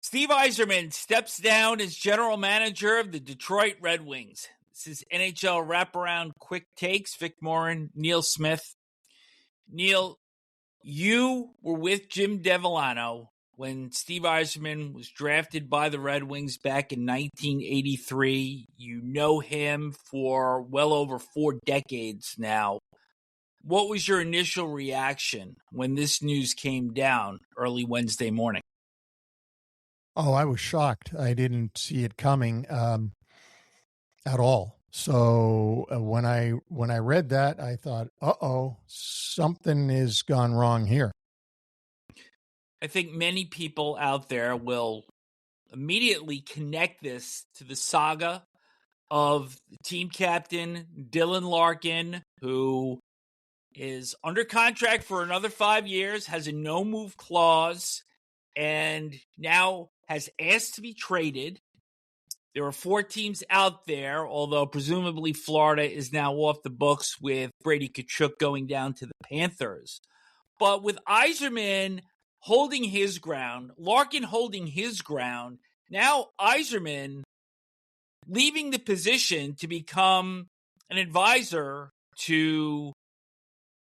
Steve Yzerman steps down as general manager of the Detroit Red Wings. This is NHL Wraparound Quick Takes. Vic Morren, Neil Smith. Neil, you were with Jim Devellano when Steve Yzerman was drafted by the Red Wings back in 1983. You know him for well over 4 decades now. What was your initial reaction when this news came down early Wednesday morning? Oh, I was shocked. I didn't see it coming at all. So when I read that, I thought, uh-oh, something has gone wrong here. I think many people out there will immediately connect this to the saga of team captain Dylan Larkin, who is under contract for another 5 years, has a no-move clause, and now has asked to be traded. There are 4 teams out there, although presumably Florida is now off the books with Brady Tkachuk going down to the Panthers. But with Yzerman holding his ground, Larkin holding his ground, now Yzerman leaving the position to become an advisor to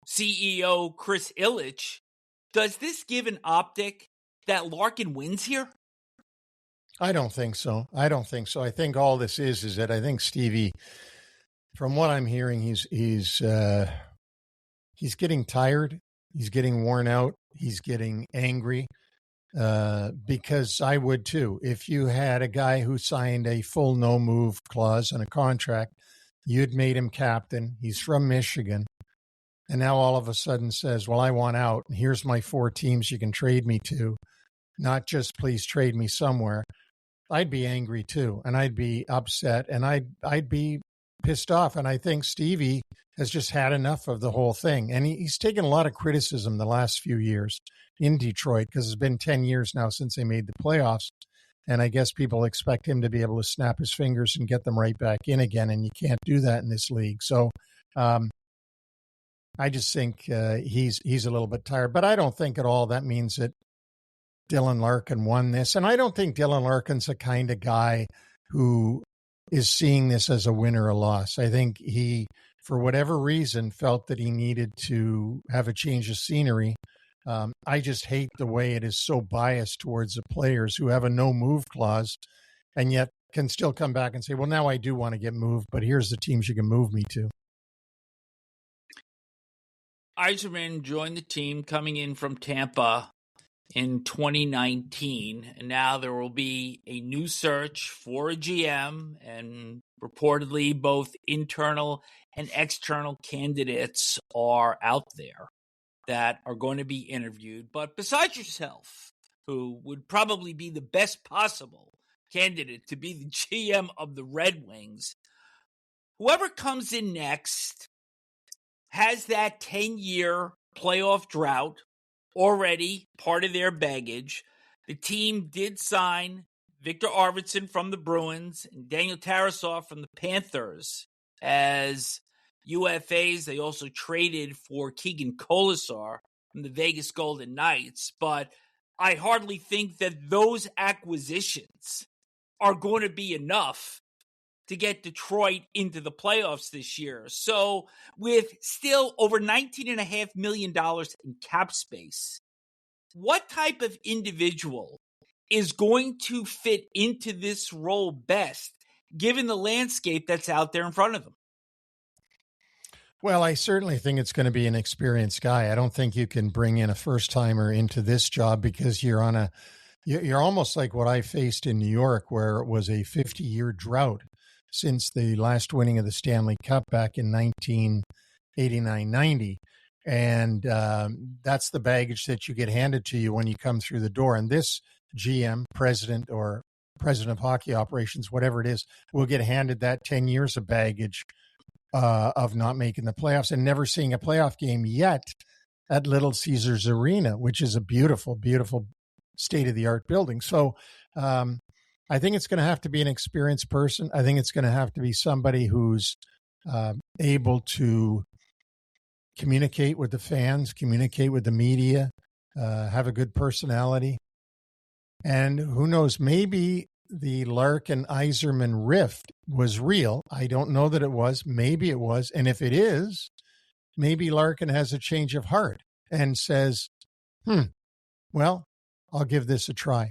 CEO Chris Ilitch, does this give an optic that Larkin wins here? I don't think so. I think all this is that I think Stevie, from what I'm hearing, he's getting tired. He's getting worn out. He's getting angry because I would too. If you had a guy who signed a full no move clause on a contract, you'd made him captain. He's from Michigan. And now all of a sudden says, well, I want out. Here's my 4 teams you can trade me to. Not just please trade me somewhere. I'd be angry too. And I'd be upset and I'd be pissed off. And I think Stevie has just had enough of the whole thing. And he's taken a lot of criticism the last few years in Detroit because it's been 10 years now since they made the playoffs. And I guess people expect him to be able to snap his fingers and get them right back in again. And you can't do that in this league. So, I just think he's a little bit tired, but I don't think at all that means that Dylan Larkin won this. And I don't think Dylan Larkin's the kind of guy who is seeing this as a win or a loss. I think he, for whatever reason, felt that he needed to have a change of scenery. I just hate the way it is so biased towards the players who have a no-move clause and yet can still come back and say, well, now I do want to get moved, but here's the teams you can move me to. Yzerman joined the team coming in from Tampa in 2019, and now there will be a new search for a GM, and reportedly both internal and external candidates are out there that are going to be interviewed. But besides yourself, who would probably be the best possible candidate to be the GM of the Red Wings, whoever comes in next has that 10-year playoff drought already part of their baggage. The team did sign Victor Arvidsson from the Bruins and Daniel Tarasoff from the Panthers as UFAs. They also traded for Keegan Colasar from the Vegas Golden Knights. But I hardly think that those acquisitions are going to be enough to get Detroit into the playoffs this year. So with still over $19.5 million in cap space, what type of individual is going to fit into this role best, given the landscape that's out there in front of them? Well, I certainly think it's going to be an experienced guy. I don't think you can bring in a first-timer into this job because you're almost like what I faced in New York, where it was a 50-year drought since the last winning of the Stanley Cup back in 1989-90. And that's the baggage that you get handed to you when you come through the door. And this GM, president of hockey operations, whatever it is, will get handed that 10 years of baggage of not making the playoffs and never seeing a playoff game yet at Little Caesars Arena, which is a beautiful, beautiful state-of-the-art building. So I think it's going to have to be an experienced person. I think it's going to have to be somebody who's able to communicate with the fans, communicate with the media, have a good personality. And who knows, maybe the Larkin-Yzerman rift was real. I don't know that it was. Maybe it was. And if it is, maybe Larkin has a change of heart and says, well, I'll give this a try.